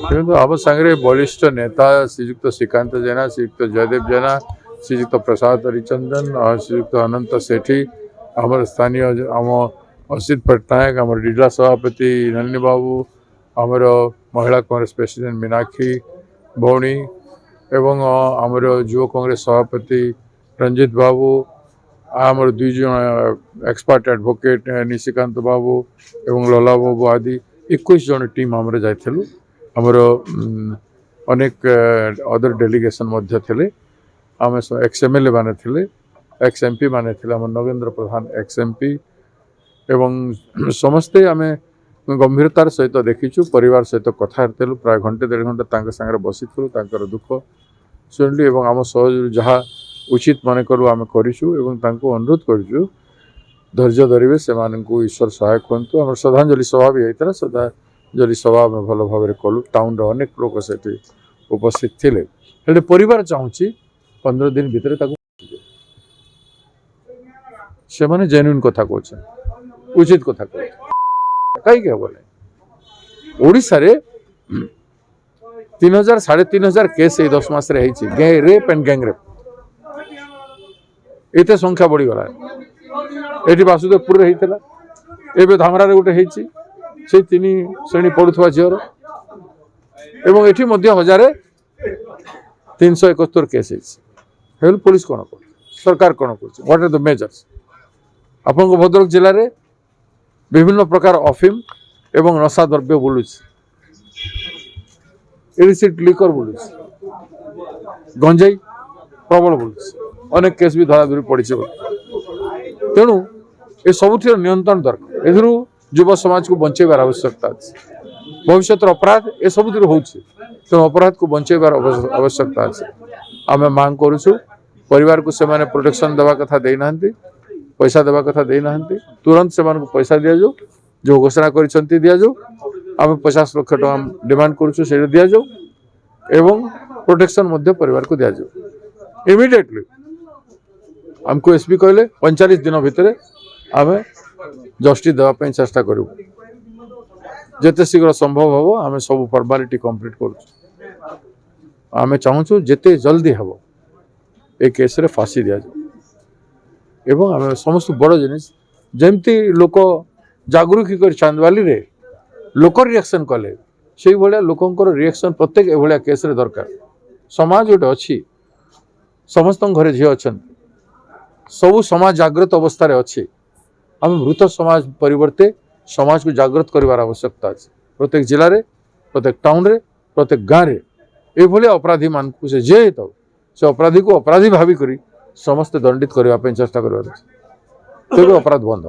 কিন্তু ଆମ ସାଙ୍ଗରେ ବଳିଷ୍ଠ ନେତା ଶ୍ରୀଯୁକ୍ତ ଶ୍ରୀକାନ୍ତ ଜେନା, ଶ୍ରୀଯୁକ୍ତ ଜୟଦେବ ଜେନା, ଶ୍ରୀଯୁକ୍ତ ପ୍ରସାଦ ହରିଚନ୍ଦନ और ଶ୍ରୀଯୁକ୍ତ ଅନନ୍ତ ସେଠୀ, ଆମର ସ୍ଥାନୀୟ ଆମ ଅସିତ ପଟ୍ଟନାୟକ, ଆମର ଜିଲ୍ଲା ସଭାପତି ନଳିନୀ ବାବୁ, ଆମର ମହିଳା କଂଗ୍ରେସ ପ୍ରେସିଡେଣ୍ଟ ମୀନାକ୍ଷୀ ଭଉଣୀ ଏବଂ ଆମର ଯୁବ କଂଗ୍ରେସ ସଭାପତି ରଞ୍ଜିତ ବାବୁ, ଆମର 2 ଜଣ एक्सपर्ट एडवोकेट निशिकांत बाबू एवं लला बाबू आदि 21 जन टीम आमरे जाइथिलु। हमर अनेक अदर डेलीगेशन मध्य थिले। आम एक्सएमएलए माने थिले, एक्सएमपी माने थिले, हम नगेंद्र प्रधान एक्सएमपी एवं समस्ते आमे गंभीरतार सहित देखिछु, परिवार सहित कथा हेतलु, प्राय घंटे 1.5 घंटा तांका संगे बसिथलु, तांकर दुख सुनली एवं आम सहयोग जहाँ उचित मन करू आम करूँ एवं तांको अनुरोध करूँ धैर्य धरवे से ईश्वर सहायक हूँ। आम श्रद्धांजलि सभा भी होता है, श्रद्धांजलि सभा आम भल भाव कलु। टाउन अनेक लोक से उपस्थित थे। परिवार चाहूँगी 15 दिन भितर से माने जेन्युइन कथा कहते, उचित कथा कहते कहीं बोले ओडिशा रे 3000 3500 case 10 mass rape and gang rape एते संख्या बढ़ी गला। ये वासुदेवपुर होता एवं धामरा गोटे होती 3 श्रेणी पढ़ुवा झीर एवं ये 1371 केस है। पुलिस कौन कर, सरकार कौन कर, व्हाट आर द मेजर्स? आपन भद्रक जिले में विभिन्न प्रकार अफिम एवं नशा द्रव्य बुलू, इलिसिट लिकर बुलू, गंजेई प्रबल बुलू, अनेक केस भी धरा धरी पड़ी। तेणु ये सबुठ नियंत्रण दरकार। ए युव समाज को बचाइबार आवश्यकता अच्छे। भविष्य अपराध ये सबुठ हो, तेणु अपराध को बचाइबार आवश्यकता अच्छे। आम मांग करूँ परिवार को से प्रोटेक्शन देवा कथा देना, पैसा देवा कथा देना, तुरंत से पैसा दि जाऊ, जो घोषणा कर दि जाऊ। आम 50 लाख टका डिमांड करूँ से दि जाऊ एवं प्रोटेक्शन परिवार को दि जाऊ। इमिडिएटली आमको एसपी कहले 45 दिन भितर आम जस्टिस देवाई चेष्टा करूँ, जिते शीघ्र संभव हम आम सब फॉर्मालिटी कंप्लीट करूँ। आम चाहूँ जिते जल्दी हम ए केस रे फांसी दि जाऊ एवं आम समस्त बड़ जिनिस जमती लोक जागरूक कर चांदवाली रे लोक रिएक्शन कले से भाया लोकंर रिएक्शन प्रत्येक एभलिया केस रे दरकार। समाज गोटे अच्छी, समस्त घरे झी अच्छा, सबू समाज जागृत अवस्था रे अच्छे। आम मृत समाज परिवर्ते समाज को जागृत करिवार आवश्यकता अच्छे। प्रत्येक जिले में, प्रत्येक टाउन रे, प्रत्येक गाँव में ये अपराधी मान से जे तो से अपराधी को अपराधी भावी करी समस्त दंडित करने चेष्टा कर अपराध बंद।